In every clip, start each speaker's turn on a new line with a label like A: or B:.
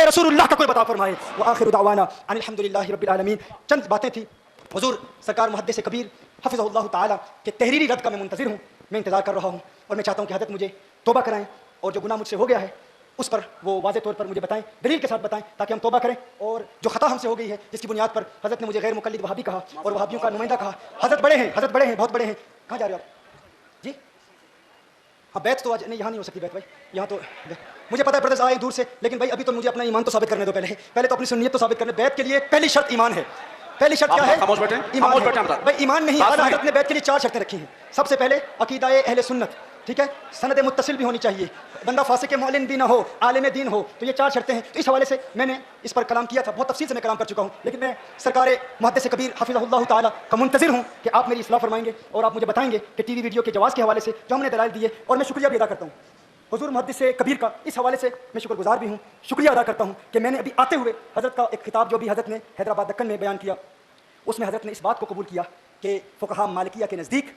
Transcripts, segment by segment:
A: کے رسول اللہ کا کوئی بتا فرمائے. وآخر دعوانا ان الحمدللہ رب العالمین. چند باتیں تھیں. حضور سرکار محدث کبیر حفظہ اللہ تعالیٰ کے تحریری رد کا میں منتظر ہوں, میں انتظار کر رہا ہوں, اور میں چاہتا ہوں کہ حضرت مجھے توبہ کرائیں اور جو گناہ مجھ سے ہو گیا ہے اس پر وہ واضح طور پر مجھے بتائیں, دلیل کے ساتھ بتائیں, تاکہ ہم توبہ کریں. اور جو خطا ہم سے ہو گئی ہے, جس کی بنیاد پر حضرت نے مجھے غیر مقلد وہابی کہا اور وہابیوں کا نمائندہ کہا. حضرت بڑے ہیں, حضرت بڑے ہیں, بہت بڑے ہیں. کہاں جا رہے ہو آپ جی؟ ہاں بیت تو آج نہیں, یہاں نہیں ہو سکتی بیت بھائی, یہاں تو مجھے پتا ہے بردرز آئے دور سے, لیکن بھائی ابھی تو مجھے اپنا ایمان تو ثابت کرنے دو. پہلے تو اپنی سنیت تو ثابت کرنے. بیت کے لیے پہلی شرط ایمان ہے. پہلی شرط کیا ہے؟ ایمان ہے. بھائی ایمان نہیں, اعلیٰ حضرت نے بیت کے لیے 4 شرطیں رکھی ہیں. سب سے پہلے عقیدہ اہل سنت, ٹھیک ہے, سند متصل بھی ہونی چاہیے, بندہ فاسق معلن بھی نہ ہو, عالم دین ہو. تو یہ 4 شرطیں ہیں. تو اس حوالے سے میں نے اس پر کلام کیا تھا, بہت تفصیل سے میں کلام کر چکا ہوں, لیکن میں سرکار محدث کبیر حفظہ اللہ تعالیٰ کا منتظر ہوں کہ آپ میری اصلاح فرمائیں گے اور آپ مجھے بتائیں گے کہ ٹی وی ویڈیو کے جواز کے حوالے سے جو ہم نے دلائل دیے. اور میں شکریہ بھی ادا کرتا ہوں حضور محدث کبیر کا, اس حوالے سے میں شکر گزار بھی ہوں, شکریہ ادا کرتا ہوں کہ میں نے ابھی آتے ہوئے حضرت کا ایک خطاب جو بھی حضرت نے حیدرآباد دکن میں بیان کیا, اس میں حضرت نے اس بات کو قبول کیا کہ فقہاء مالکیہ کے نزدیک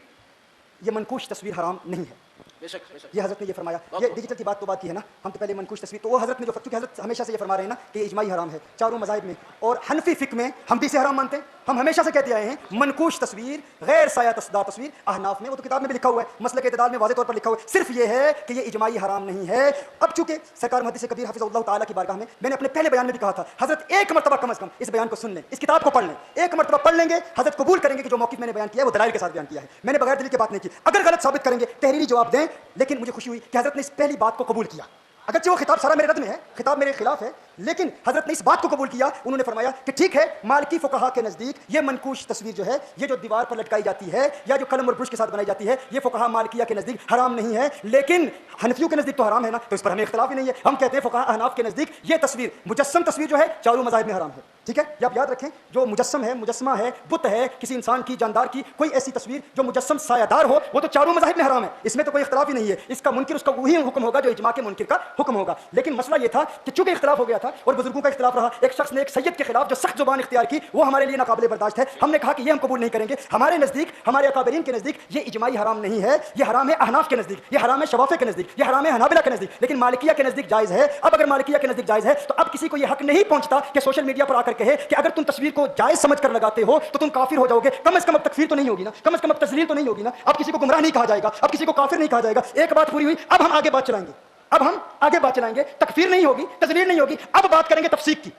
A: یہ منقوش تصویر حرام نہیں ہے. یہ حضرت نے یہ فرمایا. یہ ڈیجیٹل کی بات تو بات کی ہے نا, ہم تو پہلے منقوش تصویر, تو وہ حضرت نے جو, کیونکہ حضرت ہمیشہ سے یہ فرما رہے ہیں نا کہ اجماعی حرام ہے چاروں مذاہب میں, اور حنفی فقہ میں ہم بھی سے حرام مانتے ہیں. ہم ہمیشہ سے کہتے آئے ہیں منقوش تصویر, غیر سایہ دار تصویر. احناف میں وہ تو کتاب میں بھی لکھا ہوا ہے, مسلک اعتدال میں واضح طور پر لکھا ہوا ہے, صرف یہ ہے کہ یہ اجماعی حرام نہیں ہے. اب چونکہ سرکار محدث کبیر حفظہ اللہ تعالیٰ کی بارگاہ میں نے اپنے پہلے بیان میں بھی کہا تھا, حضرت ایک مرتبہ کم از کم اس بیان کو سن لیں, اس کتاب کو پڑھ لیں, ایک مرتبہ پڑھ لیں گے, حضرت قبول کریں گے کہ جو موقف میں نے بیان کیا ہے وہ دلائل کے ساتھ بیان کیا ہے, میں نے بغیر دلیل کی بات نہیں کی. اگر غلط ثابت کریں گے تحریری جواب دیں, لیکن مجھے خوشی ہوئی کہ حضرت نے اس پہلی بات کو قبول کیا. اگرچہ وہ خطاب سارا میرے رد میں ہے, خطاب میرے خلاف ہے, لیکن حضرت نے اس بات کو قبول کیا. انہوں نے فرمایا کہ ٹھیک ہے, مالکی فقہا کے نزدیک یہ منقوش تصویر جو ہے, یہ جو دیوار پر لٹکائی جاتی ہے یا جو قلم اور برش کے ساتھ بنائی جاتی ہے, یہ فقہا مالکیہ کے نزدیک حرام نہیں ہے, لیکن حنفیوں کے نزدیک تو حرام ہے نا, تو اس پر ہمیں اختلاف ہی نہیں ہے. ہم کہتے ہیں فقہا احناف کے نزدیک یہ تصویر, مجسم تصویر جو ہے چاروں مذاہب میں حرام ہے. ٹھیک ہے, یہ آپ یاد رکھیں, جو مجسم ہے, مجسمہ ہے, بت ہے, کسی انسان کی, جاندار کی, کوئی ایسی تصویر جو مجسم سایہ دار ہو, وہ تو چاروں مذاہب میں حرام ہے. اس میں تو کوئی اختلاف ہی نہیں ہے. اس کا منکر اس کا وہی حکم ہوگا جو اجماع کے منکر کا حکم ہوگا. لیکن مسئلہ یہ تھا کہ چونکہ اختلاف ہو گیا تھا اور بزرگوں کا اختلاف رہا, ایک شخص نے ایک سید کے خلاف جو سخت زبان اختیار کی, وہ ہمارے لیے ناقابل برداشت ہے. ہم نے کہا کہ یہ ہم قبول نہیں کریں گے. ہمارے نزدیک, ہمارے اکابرین کے نزدیک یہ اجماعی حرام نہیں ہے, یہ حرام ہے احناف کے نزدیک, یہ حرام ہے شوافع کے نزدیک, یہ حرام ہے حنابلہ کے نزدیک, لیکن مالکیہ کے نزدیک جائز ہے. اب اگر مالکیہ کے نزدیک جائز ہے تو اب کسی کو یہ حق نہیں پہنچتا کہ سوشل میڈیا پر آ کر کہے کہ اگر تم تصویر کو جائز سمجھ کر لگاتے ہو تو تم کافر ہو جاؤ گے. کم از کم اب تکفیر تو نہیں ہوگی نا, کم از کم اب تذلیل تو نہیں ہوگی نا, اب کسی کو گمراہ نہیں کہا جائے گا, اب کسی کو کافر نہیں کہا جائے گا. ایک بات پوری ہوئی. اب ہم آگے بات چلائیں گے, اب ہم آگے بات چلائیں گے. تکفیر نہیں ہوگی, تذلیل نہیں ہوگی. اب بات کریں گے تفسیق کی.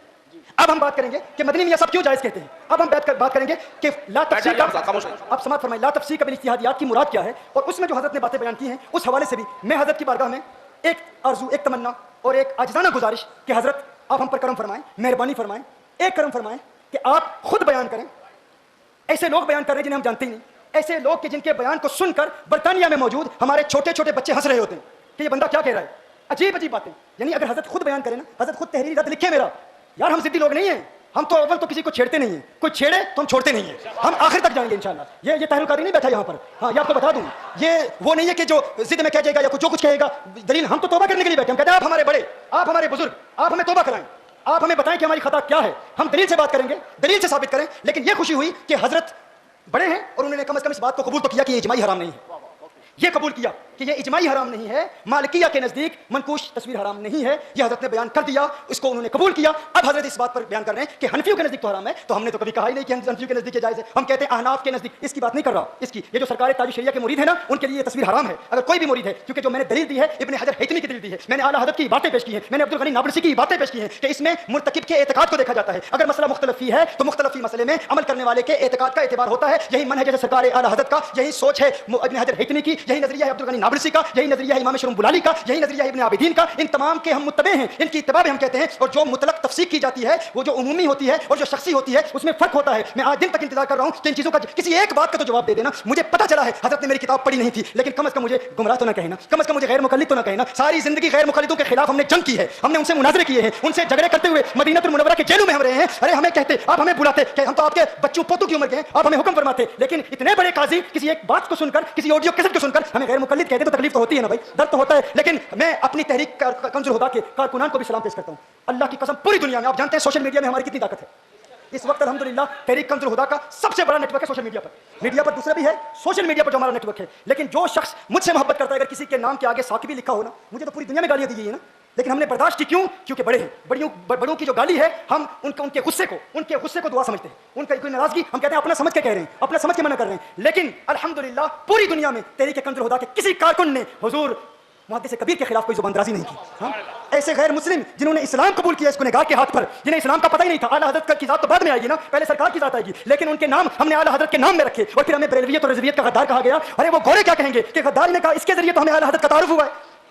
A: اب ہم بات کریں گے کہ مدنی میاں صاحب کیوں جائز کہتے ہیں. اب ہم بات کریں گے کہ لا تفسیق کا, اب سماعت فرمائیں, لا تفسیق بالاجتہادیات کی مراد کیا ہے, اور اس میں جو حضرت نے باتیں بیان کی ہیں اس حوالے سے بھی میں حضرت کی بارگاہ میں ایک آرزو, ایک تمنا اور ایک عاجزانہ گزارش کہ حضرت آپ ہم پر کرم فرمائیں, مہربانی فرمائیں, ایک کرم فرمائیں کہ آپ خود بیان کریں. ایسے لوگ بیان کر رہے ہیں جنہیں ہم جانتے ہی نہیں, ایسے لوگ کہ جن کے بیان کو سن کر برطانیہ میں موجود ہمارے چھوٹے چھوٹے بچے ہنس رہے ہوتے ہیں کہ یہ بندہ کیا کہہ رہا ہے. عجیب عجیب باتیں. یعنی اگر حضرت خود بیان کریں نا, حضرت خود تحریری رد لکھے میرا, یار ہم ضدی لوگ نہیں ہیں, ہم تو اول تو کسی کو چھیڑتے نہیں ہیں, کوئی چھیڑے تو ہم چھوڑتے نہیں ہیں, ہم آخر تک جائیں گے انشاءاللہ. یہ طاہر القادری نہیں بیٹھا یہاں پر, ہاں یہ آپ کو بتا دوں, یہ وہ نہیں ہے کہ جو ضد میں کہہ جائے گا یا جو کچھ کہے گا. دلیل, ہم تو توبہ کرنے کے لیے بیٹھے, ہم کہتے ہیں آپ ہمارے بڑے, آپ ہمارے بزرگ, آپ ہمیں توبہ کرائیں, آپ ہمیں بتائیں کہ ہماری خطا کیا ہے. ہم دلیل سے بات کریں گے, دلیل سے ثابت کریں. لیکن یہ خوشی ہوئی کہ حضرت بڑے ہیں اور انہوں نے کم از کم اس بات کو قبول تو کیا کہ یہ اجماعی حرام نہیں ہے. یہ قبول کیا کہ یہ اجماعی حرام نہیں ہے, مالکیہ کے نزدیک منقوش تصویر حرام نہیں ہے. یہ حضرت نے بیان کر دیا, اس کو انہوں نے قبول کیا. اب حضرت اس بات پر بیان کر رہے ہیں کہ حنفیوں کے نزدیک تو حرام ہے, تو ہم نے تو کبھی کہا ہی نہیں کہ حنفیوں کے نزدیک جائز ہے. ہم کہتے ہیں احناف کے نزدیک. اس کی بات نہیں کر رہا, اس کی یہ جو سرکار تاج شریعہ کے مرید ہیں نا, ان کے لیے یہ تصویر حرام ہے. اگر کوئی بھی مرید ہے, کیونکہ جو میں نے دلیل دی ہے ابن حجر ہیتمی کی دلیل دی ہے, میں نے اعلیٰ حضرت کی باتیں پیش کی ہیں, میں نے عبدالغنی نابلسی کی باتیں پیش کی ہیں کہ اس میں مرتکب کے اعتقاد کو دیکھا جاتا ہے. اگر مسئلہ مختلف ہی ہے تو مختلف ہی مسئلے میں عمل کرنے والے کے اعتقاد کا اعتبار ہوتا ہے. یہی منہج ہے سرکار اعلیٰ حضرت کا, یہی سوچ ہے ابن حجر ہیتمی کی, یہی نظریہ ہے عبدالغنی نابلسی کا, یہی نظریہ ہے امام شرم بلالی کا, یہی نظریہ ہے ابن عابدین کا. ان تمام کے ہم متبع ہیں, ان کی اتباع ہم کہتے ہیں. اور جو مطلق تفسیق کی جاتی ہے وہ جو عمومی ہوتی ہے اور جو شخصی ہوتی ہے اس میں فرق ہوتا ہے. میں آج دن تک انتظار کر رہا ہوں کہ ان چیزوں کا کسی ایک بات کا تو جواب دے دینا. مجھے پتہ چلا ہے حضرت نے میری کتاب پڑھی نہیں تھی, لیکن کم از کم مجھے گمراہ تو نہ کہنا, کم از کم مجھے غیر مقلد تو نہ کہنا. ساری زندگی غیر مقلدوں کے خلاف ہم نے جنگ کی ہے, ہم نے ان سے مناظرے کیے ہیں, ان سے جھگڑے کرتے ہوئے مدینہ المنورہ کے جیلوں میں ہم رہے ہیں. ارے ہمیں کہتے, آپ ہمیں بلاتے کہ ہم تو آپ کے بچوں پوتوں کی عمر کے ہیں, آپ ہمیں حکم فرماتے, لیکن اتنے بڑے قاضی کسی ایک بات کو سن کر, کسی آڈیو کیسٹ کو سن کر ہمیں غیر مقلد کہتے تو تکلیف تو ہوتی ہے نا بھائی, درد تو ہوتا ہے. لیکن میں اپنی تحریک کنز الہدیٰ کے کارکنان کو بھی سلام پیش کرتا ہوں. اللہ کی قسم پوری دنیا میں, آپ جانتے ہیں سوشل میڈیا میں ہماری کتنی طاقت ہے. اس وقت الحمدللہ تحریک کنز الہدیٰ کا سب سے بڑا نیٹ ورک ہے سوشل میڈیا پر. میڈیا پر دوسرا بھی ہے, سوشل میڈیا پر جو ہمارا نیٹ ورک ہے. لیکن جو شخص مجھ سے محبت کرتا ہے, اگر کسی کے نام کے آگے ثاقبی لکھا ہو نا, مجھے تو پوری دنیا میں گالیاں دی گئی ہیں نا, لیکن ہم نے برداشت کی کیوں؟ کیونکہ بڑے ہیں. بڑوں کی جو گالی ہے ہم ان کے غصے کو دعا سمجھتے ہیں. ان کا کوئی ناراضگی ہم کہتے ہیں اپنا سمجھ کے کہہ رہے ہیں, اپنا سمجھ کے منع کر رہے ہیں. لیکن الحمدللہ پوری دنیا میں تحریک کنز الہدیٰ کے کسی کارکن نے حضور محدث کبیر کے خلاف کوئی زبان درازی نہیں کی. ایسے غیر مسلم جنہوں نے اسلام قبول کیا اس گنہگار کے ہاتھ پر, جنہیں اسلام کا پتہ ہی نہیں تھا, اعلیٰ حضرت کی ذات تو بعد میں آئے گی نا, پہلے سرکار کی ذات آئے گی, لیکن ان کے نام ہم نے اعلیٰ حضرت کے نام میں رکھے اور پھر ہمیں بریلویت اور رضویت کا غدار کہا گیا. ارے وہ گورے کیا کہیں گے کہ غداری نے کہا, اس کے ذریعے تو ہمیں اعلیٰ حضرت کا تعارف ہوا ہے.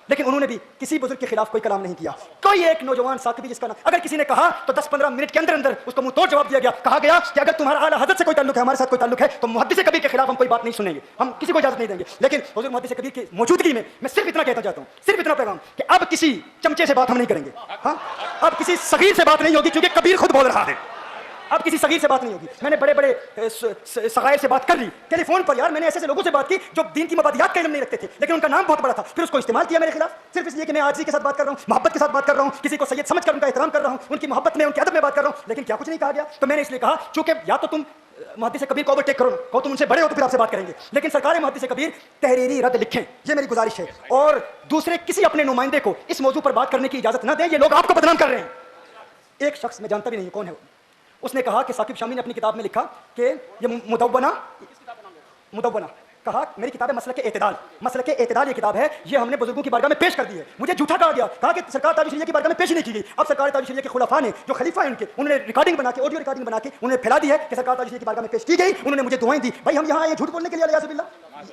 A: لیکن انہوں نے بھی کسی بزرگ کے خلاف کوئی کلام نہیں کیا. کوئی ایک نوجوان ثاقبی جس کا نام اگر کسی نے کہا تو 10-15 منٹ کے اندر اس کو منہ توڑ جواب دیا گیا. کہا گیا کہ اگر تمہارا اعلیٰ حضرت سے کوئی تعلق ہے, ہمارے ساتھ کوئی تعلق ہے, تو محدث کبیر کے خلاف ہم کوئی بات نہیں سنیں گے, ہم کسی کو اجازت نہیں دیں گے. لیکن حضور محدث کبیر کی موجودگی میں صرف اتنا کہنا چاہتا ہوں, صرف اتنا پیغام کہ اب کسی چمچے سے بات ہم نہیں کریں گے. ہاں, اب کسی صغیر سے بات نہیں ہوگی, کیونکہ کبیر خود بول رہا ہے. اب کسی صغیر سے بات نہیں ہوگی. میں نے بڑے بڑے صغائر سے بات کر لی ٹیلی فون پر. یار میں نے ایسے لوگوں سے بات کی جو دین کی مبادیات کا علم نہیں رکھتے تھے, لیکن ان کا نام بہت بڑا تھا, پھر اس کو استعمال کیا میرے خلاف, صرف اس لیے کہ میں عاجزی کے ساتھ بات کر رہا ہوں, محبت کے ساتھ بات کر رہا ہوں, کسی کو سید سمجھ کر ان کا احترام کر رہا ہوں, ان کی محبت میں, ان کے ادب میں بات کر رہا ہوں. لیکن کیا کچھ نہیں کہا گیا. تو میں نے اس لیے کہا چونکہ یا تو تم محدث کبیر کو اوورٹیک کرو, کہو تم ان سے بڑے ہو تو پھر آپ سے بات کریں گے, لیکن سرکار محدث کبیر تحریری رد لکھیں, یہ میری گزارش ہے. اور دوسرے کسی اپنے نمائندے کو اس موضوع پر بات کرنے کی اجازت نہ دیں. یہ لوگ آپ کو بدنام کر رہے ہیں. ایک شخص میں جانتا بھی نہیں کون ہے, اس نے کہا کہ ثاقب شامی نے اپنی کتاب میں لکھا کہ یہ مدونہ کہا میری کتاب ہے مسلک اعتدال. مسلک اعتدال یہ کتاب ہے, یہ ہم نے بزرگوں کی بارگاہ میں پیش کر دی ہے. مجھے جھوٹا کہا گیا, کہا کہ سرکار تاج شریعہ کی بارگاہ میں پیش نہیں کی گئی. اب سرکار تاج شریعہ کے خلفاء نے, جو خلیفہ ہیں ان کے, انہوں نے ریکارڈنگ بنا کے, آڈیو ریکارڈنگ بنا کے انہوں نے پھیلا دی ہے کہ سرکار تاج شریعہ کی بارگاہ میں پیش کی گئی, انہوں نے مجھے دعائیں دی. بھائی ہم یہاں آئے جھوٹ بولنے کے لیے الیاذ باللہ.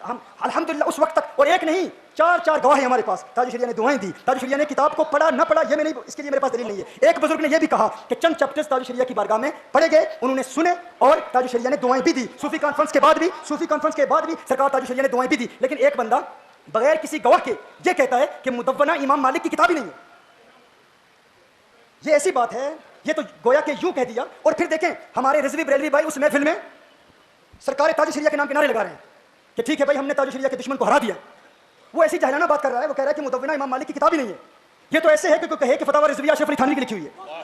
A: ہم الحمدللہ اس وقت تک, اور ایک نہیں 4 گواہ ہیں ہمارے پاس, تاج شریعہ نے دعائیں دی, تاج شریعہ نے کتاب کو پڑھا نہ پڑھا یہ میں نہیں, اس کے لیے میرے پاس دلیل نہیں ہے. ایک بزرگ نے یہ بھی کہا کہ چند چیپٹرز تاج شریعہ کی بارگاہ میں پڑھے گئے, انہوں نے سنے اور تاج شریعہ نے دعائیں بھی دی. صوفی کانفرنس کے بعد بھی سرکار تاج شریعہ نے دعائیں بھی دی. لیکن ایک بندہ بغیر کسی گواہ کے یہ کہتا ہے کہ مدونہ امام مالک کی کتاب ہی نہیں ہے. یہ ایسی بات ہے, یہ تو گویا کہ یوں کہہ دیا. اور پھر دیکھیں ہمارے رضوی بریلوی بھائی اس محفل میں سرکار تاج شریعہ کے نام کے نعرے لگا رہے ہیں کہ ٹھیک ہے بھائی ہم نے تاج شریعہ کے دشمن کو ہرا دیا. وہ ایسی جاہلانہ بات کر رہا ہے, وہ کہہ رہا ہے کہ مدونہ امام مالک کی کتاب ہی نہیں ہے. یہ تو ایسے ہے کہ کوئی کہے کہ فتاوی رضویہ اشرف علی تھانوی کی لکھی ہوئی ہے.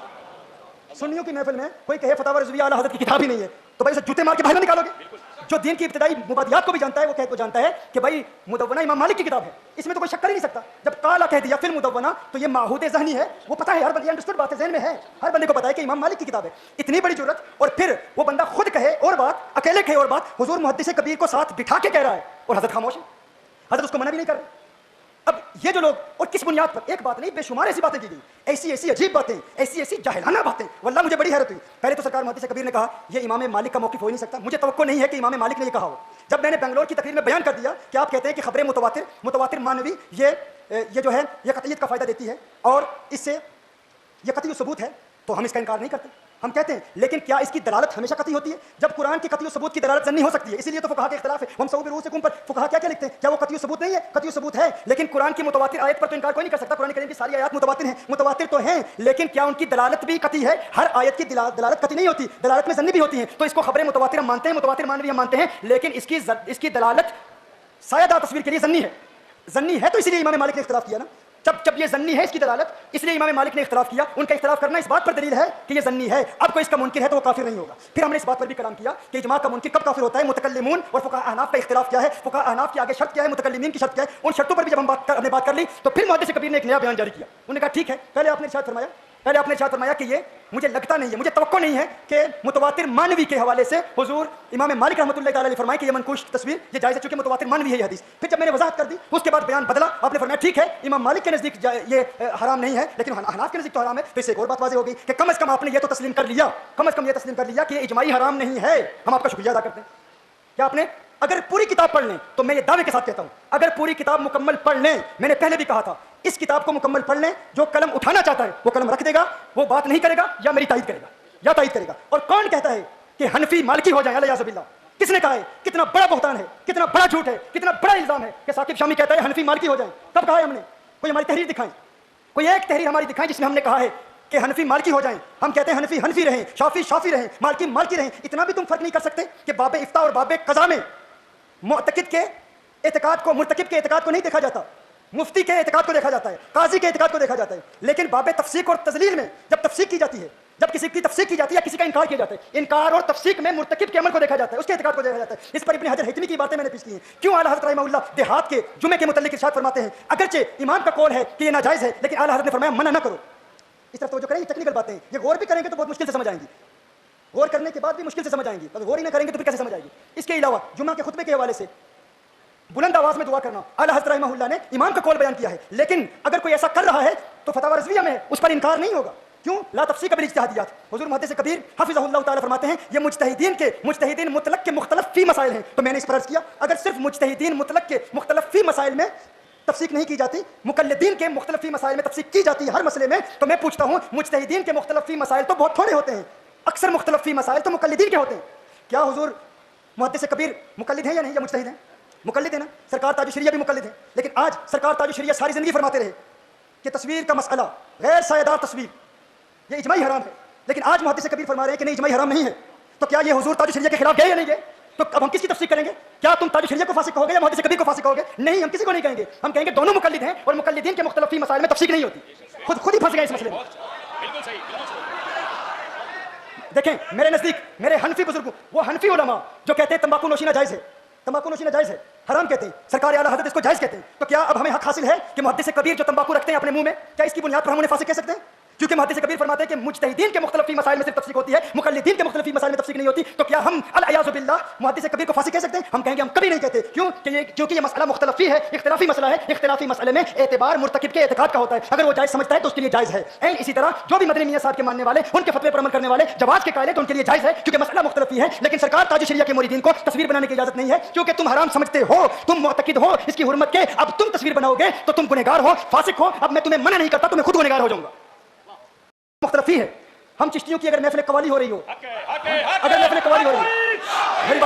A: سنیوں کی محفل میں کوئی کہے فتاوی رضویہ اعلیٰ حضرت کی کتاب ہی نہیں ہے, تو بھائی اسے جوتے مار کے باہر نکالو گے. جو دین کی ابتدائی مبادیات کو بھی جانتا ہے وہ کہہ کو جانتا ہے کہ بھائی مدونہ امام مالک کی کتاب ہے, اس میں تو کوئی شک کر ہی نہیں سکتا. جب کالا کہہ دیا فی المدونہ تو یہ معہود ذہنی ہے, وہ پتہ ہے ہر بندے, انڈرسٹوڈ بات ہے, ذہن میں ہے, ہر بندے کو پتہ ہے کہ امام مالک کی کتاب ہے. اتنی بڑی جرت, اور پھر وہ بندہ خود کہے اور بات, اکیلے کہے اور بات, حضور محدث کبیر کو ساتھ بٹھا کے کہہ رہا ہے اور حضرت خاموش ہے. حضرت اس کو منع بھی نہیں کر رہے. اب یہ جو لوگ, اور کس بنیاد پر, ایک بات نہیں بے شمار ایسی باتیں کی گئی, ایسی عجیب باتیں, ایسی جاہلانہ باتیں, واللہ مجھے بڑی حیرت ہوئی. پہلے تو سرکار محدث کبیر نے کہا یہ امام مالک کا موقف ہو ہی نہیں سکتا. مجھے توقع نہیں ہے کہ امام مالک نے یہ کہا ہو. جب میں نے بنگلور کی تقریر میں بیان کر دیا کہ آپ کہتے ہیں کہ خبریں متواتر مانوی یہ جو ہے یہ قطعیت کا فائدہ دیتی ہے اور اس سے یہ قطعی ثبوت ہے, تو ہم اس کا انکار نہیں کرتے. ہم کہتے ہیں لیکن کیا اس کی دلالت ہمیشہ قطعی ہوتی ہے؟ جب قرآن کی قطعی ثبوت کی دلالت ضمنی ہو سکتی ہے, اسی لیے تو فقہا کے اختلاف ہے. ہم صوب رؤوسکم پر فقہا کیا لکھتے ہیں, کیا وہ قطعی ثبوت نہیں ہے؟ قطعی ثبوت ہے, لیکن قرآن کی متواتر آیت پر تو انکار کوئی نہیں کر سکتا. قرآن کریم کی ساری آیات متواتر تو ہیں, لیکن کیا ان کی دلالت بھی قطعی ہے؟ ہر آیت کی دلالت قطعی نہیں ہوتی, دلالت میں ضمنی بھی ہوتی ہیں. تو اس کو خبریں متواتر ہم مانتے ہیں, متواتر مانوی ہم مانتے ہیں, لیکن اس کی دلالت سایہ دار تصویر کے لیے ضمنی ہے. تو اسی لیے امام مالک نے اختلاف کیا نا. جب یہ ضمنی ہے اس کی دلالت, اس لیے امام مالک نے اختلاف کیا. ان کا اختلاف کرنا اس بات پر دلیل ہے کہ یہ ضمنی ہے. اب کوئی اس کا منکر ہے تو وہ کافر نہیں ہوگا. پھر ہم نے اس بات پر بھی کلام کیا کہ اجماع کا منکر کب کافر ہوتا ہے. متکلمون اور فقہاء احناف کا اختلاف کیا ہے, فقہاء احناف کی آگے شرط کیا ہے, متکلمین کی شرط کیا ہے. ان شرطوں پر بھی جب ہم نے بات کر لی تو پھر محدث کبیر نے ایک نیا بیان جاری کیا. انہوں نے کہا ٹھیک ہے, پہلے آپ نے ارشاد فرمایا کہ یہ مجھے لگتا نہیں ہے, مجھے توقع نہیں ہے کہ متواتر مانوی کے حوالے سے حضور امام مالک رحمۃ اللہ تعالی علیہ فرمائے کہ یہ منقوش تصویر یہ جائز ہے چونکہ متواتر مانوی ہے یہ حدیث. پھر جب میں نے وضاحت کر دی اس کے بعد بیان بدلا. آپ نے فرمایا ٹھیک ہے امام مالک کے نزدیک یہ حرام نہیں ہے, لیکن احناف کے نزدیک تو حرام ہے. تو اس سے ایک اور بات واضح ہو گئی کہ کم از کم آپ نے یہ تو تسلیم کر لیا, کہ یہ اجماعی حرام نہیں ہے. ہم آپ کا شکریہ ادا کرتے ہیں کہ آپ نے, اگر پوری کتاب پڑھ لیں تو میں یہ دعوے کے ساتھ کہتا ہوں, اگر پوری کتاب مکمل پڑھ لیں, میں نے پہلے بھی کہا تھا اس کتاب کو مکمل پڑھ لیں, جو قلم اٹھانا چاہتا ہے وہ قلم رکھ دے گا, وہ بات نہیں کرے گا یا میری تائید کرے گا. اور کون کہتا ہے کہ حنفی مالکی ہو جائیں, الیاذ باللہ, کس نے کہا ہے؟ کتنا بڑا بہتان ہے, کتنا بڑا جھوٹ ہے, کتنا بڑا الزام ہے کہ ثاقب شامی کہتا ہے حنفی مالکی ہو جائیں. کب کہا ہے ہم نے؟ کوئی ہماری تحریر دکھائیں, کوئی ایک تحریر ہماری دکھائیں جس میں ہم نے کہا ہے کہ حنفی مالکی ہو جائیں. ہم کہتے ہیں حنفی رہیں, شافی رہیں, مالکی رہیں. اتنا بھی تم فرق نہیں کر سکتے کہ باب افتاء اور باب قضاء میں معتقد کے اعتقاد کو, مرتکب کے اعتقاد کو نہیں دیکھا جاتا, مفتی کے اعتقاد کو دیکھا جاتا ہے, قاضی کے اعتقاد کو دیکھا جاتا ہے. لیکن باب تفسیق اور تذلیل میں جب تفسیق کی جاتی ہے جب کسی کی تفسیق کی جاتی ہے یا کسی کا انکار کیا جاتا ہے، انکار اور تفسیق میں مرتکب کے عمل کو دیکھا جاتا ہے، اس کے اعتقاد کو دیکھا جاتا ہے. اس پر ابن حجر حتمی کی باتیں میں نے پیش کی ہیں. کیوں اعلیٰ حضرت رحمہ اللہ دیہات کے جمعے کے متعلق ارشاد فرماتے ہیں اگرچہ امام کا قول ہے کہ یہ ناجائز ہے لیکن اعلیٰ حضرت نے فرمایا منع نہ کرو. اس طرف توجہ کریں، یہ ٹیکنیکل باتیں ہیں، یہ غور بھی کریں گے تو بہت مشکل سے سمجھ آئیں گی، غور کرنے کے بعد بھی مشکل سے سمجھ آئیں گی، اگر غور ہی نہ کریں گے تو پھر کیسے سمجھ آئے گی. اس کے علاوہ جمعہ کے خطبے کے حوالے سے بلند آواز میں دعا کرنا، اعلیٰ حضرت رحمہ اللہ نے امام کا قول بیان کیا ہے، لیکن اگر کوئی ایسا کر رہا ہے تو فتاوی رضویہ میں اس پر انکار نہیں ہوگا. کیوں؟ لا تفسیق بالاجتہادیات. حضور محدث کبیر حفظہ اللہ تعالیٰ فرماتے ہیں یہ مجتہدین مطلق کے مختلف فی مسائل ہیں. تو میں نے اس پر عرض کیا اگر صرف مجتہدین مطلق کے مختلف فی مسائل میں تفسیق نہیں کی جاتی، مقلدین کے مختلف فی مسائل میں تفسیق کی جاتی ہے ہر مسئلے میں، تو میں پوچھتا ہوں مجتہدین کے مختلف فی مسائل تو بہت تھوڑے ہوتے ہیں، اکثر مختلف فی مسائل تو مقلدین کے ہوتے ہیں. کیا حضور محدث کبیر مقلد ہیں یا نہیں، یا مجتہد ہیں؟ مقلد ہیں نا. سرکار تاج الشریعہ بھی مقلد ہیں، لیکن آج سرکار تاج الشریعہ ساری زندگی فرماتے رہے کہ تصویر کا مسئلہ غیر سایہ دار تصویر یہ اجماعی حرام ہے، لیکن آج محدث کبیر فرما رہے ہیں کہ نہیں اجماعی حرام نہیں ہے. تو کیا یہ حضور تاج الشریعہ کے خلاف گئے یا نہیں گئے؟ تو اب ہم کس کی تفسیر کریں گے؟ کیا تم تاج الشریعہ کو فاسق کہو گے یا محدث کبیر کو فاسق کہو گے؟ نہیں، ہم کسی کو نہیں کہیں گے، ہم کہیں گے دونوں مقلد ہیں اور مقلدین کے مختلف فی مسائل میں تفسیر نہیں ہوتی. خود ہی پھنس گئے اس مسئلے میں. دیکھیں میرے نزدیک میرے حنفی بزرگوں، وہ حنفی علماء جو کہتے ہیں تمباکو نوشی ناجائز ہے، تمباکو نوشی ناجائز ہے، حرام کہتے ہیں، سرکار اعلیٰ حضرت اس کو جائز کہتے ہیں، تو کیا اب ہمیں حق حاصل ہے کہ محدث کبیر جو تمباکو رکھتے ہیں اپنے منہ میں، کیا اس کی بنیاد پر ہم انہیں فاسق کہہ سکتے ہیں؟ کیونکہ محدث کبیر فرماتے ہیں کہ مجتہدین کے مختلف مسائل میں صرف تفسیق ہوتی ہے، مقلدین کے مختلف مسائل میں تفسیق نہیں ہوتی. تو کیا ہم العیاذ باللہ محدث کبیر کو فاسق کہہ سکتے ہیں؟ ہم کہیں گے ہم کبھی نہیں کہتے. کیوں؟ کیونکہ یہ مسئلہ مختلفی ہے، اختلافی مسئلہ ہے. اختلافی مسئلے میں اعتبار مرتکب کے اعتقاد کا ہوتا ہے، اگر وہ جائز سمجھتا ہے تو اس کے لیے جائز ہے. اسی طرح جو بھی مدنی میاں صاحب کے ماننے والے ان کے فتوے پر عمل کرنے والے جواز کے قائل ہیں تو ان کے لیے جائز ہے کیونکہ مسئلہ مختلفی ہے. لیکن سرکار تاج الشریعہ کے مریدین کو تصویر بنانے کی اجازت نہیں ہے کیونکہ تم حرام سمجھتے ہو، تم معتقد ہو اس کی حرمت کے. اب تم تصویر بناؤ گے تو تم گنہگار ہو، فاسق ہو. اب میں تمہیں منع نہیں کرتا، تمہیں خود گنہگار ہو جاؤں گا. مختلفی ہے. ہم چشتیوں کی اگر محفل قوالی ہو رہی ہو، اگر محفل قوالی ہو رہی ہے، میری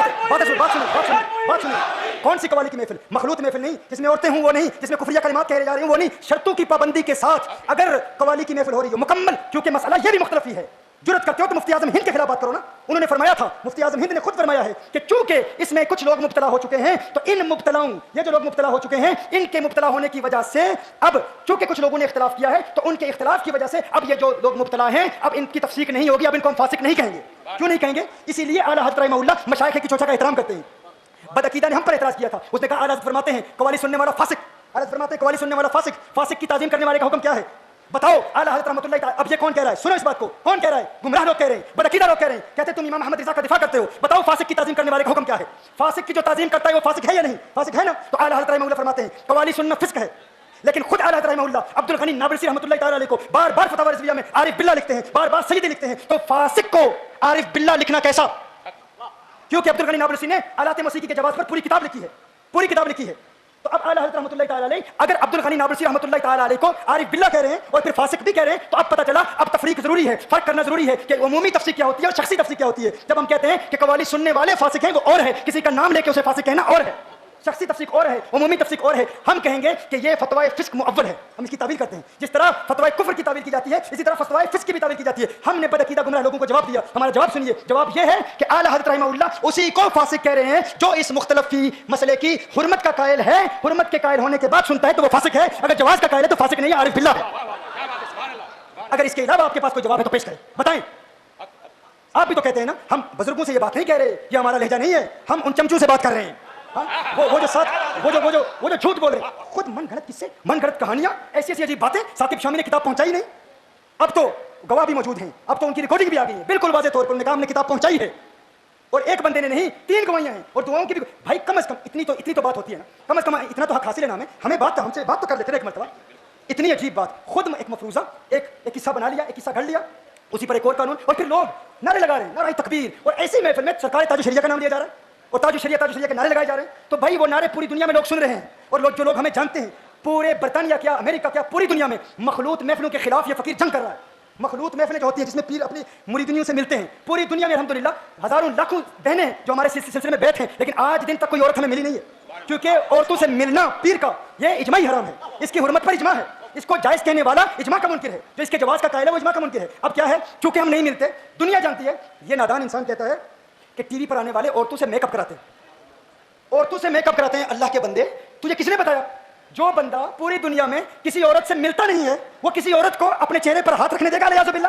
A: بات سنیں، کون سی قوالی کی محفل؟ مخلوط محفل نہیں جس میں عورتیں ہوں وہ نہیں، جس میں کفریہ کلمات کہے جا رہے ہیں وہ نہیں. شرطوں کی پابندی کے ساتھ اگر قوالی کی محفل ہو رہی ہو مکمل، کیونکہ مسئلہ یہ بھی مختلفی ہے. جرت کرتے ہو تو مفتی اعظم ہند کے خلاف بات کرو نا. انہوں نے فرمایا تھا، مفتی اعظم ہند نے خود فرمایا ہے کہ چونکہ اس میں کچھ لوگ مبتلا ہو چکے ہیں تو ان مبتلاؤں، یہ جو لوگ مبتلا ہو چکے ہیں ان کے مبتلا ہونے کی وجہ سے اب چونکہ کچھ لوگوں نے اختلاف کیا ہے تو ان کے اختلاف کی وجہ سے اب یہ جو لوگ مبتلا ہیں اب ان کی تفسیق نہیں ہوگی، اب ان کو ہم فاسق نہیں کہیں گے. کیوں نہیں کہیں گے؟ اسی لیے اعلیٰ حضرت رحمہ اللہ مشائخ کی چوچا کا احترام کرتے ہیں. بدعقیدہ نے ہم پر اعتراض کیا تھا، اس نے کہا اعلیٰ حضرت فرماتے ہیں قوالی سننے والا فاسق. اعلیٰ حضرت فرماتے ہیں قوالی سننے والا فاسق، فاسق کی تعظیم کرنے والے کا حکم کیا ہے؟ بتاؤ اعلیٰ حضرت رحمۃ اللہ تعالیٰ. اب یہ کون کہہ رہا ہے؟ سنو اس بات کو، کون کہہ رہا ہے؟ گمراہ لوگ کہہ رہے ہیں، بدعقیدہ لوگ کہہ رہے ہیں، کہتے ہیں تم امام احمد رضا کا دفاع کرتے ہو. بتاؤ فاسق کی تعظیم کرنے والے کا حکم کیا ہے؟ فاسق کی جو تعظیم کرتا ہے وہ فاسق ہے یا نہیں؟ فاسق ہے نا. تو اعلیٰ حضرت رحمہ اللہ فرماتے ہیں قوالی سننا فسق ہے. لیکن خود اعلیٰ حضرت رحمہ اللہ عبد الغنی نابلسی رحمۃ اللہ تعالیٰ علیہ کو بار بار فتاوی رضویہ میں عارف باللہ لکھتے ہیں، بار بار سیدی لکھتے ہیں. تو فاسق کو عارف باللہ لکھنا کیسا؟ کیونکہ عبد الغنی نابلسی نے آلات موسیقی کے جواز پر پوری کتاب لکھی ہے، پوری کتاب لکھی ہے. تو اب اعلیٰ حضرت رحمۃ اللہ تعالیٰ علیہ اگر عبد الغنی نابلسی رحمۃ اللہ تعالیٰ علیہ کو عارف باللہ کہہ رہے ہیں اور پھر فاسق بھی کہہ رہے ہیں تو اب پتہ چلا اب تفریق ضروری ہے، فرق کرنا ضروری ہے کہ عمومی تفسیر کیا ہوتی ہے اور شخصی تفسیر کیا ہوتی ہے. جب ہم کہتے ہیں کہ قوالی سننے والے فاسق ہیں وہ اور ہے، کسی کا نام لے کے اسے فاسق کہنا اور ہے، شخصی تفسیر اور ہے، عمومی تفسیر اور ہے. ہم کہیں گے کہ یہ فتوی فسق مؤول ہے، ہم اس کی تعویل کرتے ہیں. جس طرح فتوی کفر کی تعویل کی جاتی ہے اسی طرح فتوی فسق کی بھی تعویل کی جاتی ہے. ہم نے بدعقیدہ گمراہ لوگوں کو جواب دیا. ہمارا جواب سنیے، جواب یہ ہے کہ اعلیٰ حضرت رحمہ اللہ اسی کو فاسق کہہ رہے ہیں جو اس مختلف فی مسئلے کی حرمت کا قائل ہے. حرمت کے قائل ہونے کے بعد سنتا ہے تو وہ فاسق ہے، اگر جواز کا قائل ہے تو فاسق نہیں ہے، عارف باللہ ہے. اگر اس کے علاوہ آپ کے پاس کوئی جواب ہے تو پیش کریں، بتائیں. آپ بھی تو کہتے ہیں نا ہم بزرگوں سے یہ بات نہیں کہہ رہے، یہ ہمارا لہجہ نہیں ہے، ہم ان چمچوں سے بات کر رہے ہیں. وہ جو جھوٹ بول رہے خود من گھڑت قصے، من گھڑت کہانیاں، ایسی ایسی عجیب باتیں. ثاقب شامی نے کتاب پہنچائی نہیں، اب تو گواہ بھی موجود ہیں، اب تو ان کی ریکارڈنگ بھی آ گئی ہے بالکل واضح طور پر. انہوں نے کہا ہم نے کتاب پہنچائی ہے اور ایک بندے نے نہیں 3 گواہیاں ہیں اور دعاؤں کی بھی. بھائی کم از کم اتنی تو بات ہوتی ہے نا، کم از کم اتنا تو حق حاصل ہے نا. ہمیں ہم سے بات تو کر لیتے ایک مرتبہ. اتنی عجیب بات، خود ایک مفروضہ ایک قصہ بنا لیا، ایک قصہ گھڑ لیا، اسی پر ایک اور قانون، اور پھر لوگ نعرے لگا رہے ہیں، نعرہ تکبیر. اور ایسی محفل میں سرکار تاج الشریعہ کا نام لیا جا رہا ہے اور تاج الشریعہ کے نعرے لگائے جا رہے ہیں. تو بھائی وہ نعرے پوری دنیا میں لوگ سن رہے ہیں اور جو لوگ ہمیں جانتے ہیں پورے برطانیہ کیا امریکہ کیا پوری دنیا میں مخلوط محفلوں کے خلاف یہ فقیر جنگ کر رہا ہے. مخلوط محفلیں جو ہوتی ہیں جس میں پیر اپنی مریدینوں سے ملتے ہیں پوری دنیا میں الحمدللہ ہزاروں لاکھوں بہنیں جو ہمارے سلسلے میں بیٹھ ہیں، لیکن آج دن تک کوئی عورت ہمیں ملی نہیں ہے کیونکہ عورتوں سے ملنا پیر کا یہ اجماعی حرام ہے. اس کی حرمت پر اجماع ہے، اس کو جائز کہنے والا اجماع کا منکر ہے، جو اس کے جواز کا قائل ہے وہ اجماع کا منکر ہے. اب کیا ہے، چونکہ ہم نہیں ملتے، دنیا جانتی ہے. یہ نادان انسان کہتا ہے کہ ٹی وی پر آنے والے عورتوں سے میک اپ کراتے ہیں، عورتوں سے میک اپ کراتے ہیں. اللہ کے بندے تجھے کس نے بتایا؟ جو بندہ پوری دنیا میں کسی عورت سے ملتا نہیں ہے وہ کسی عورت کو اپنے چہرے پر ہاتھ رکھنے دے گا؟ الیاذ باللہ.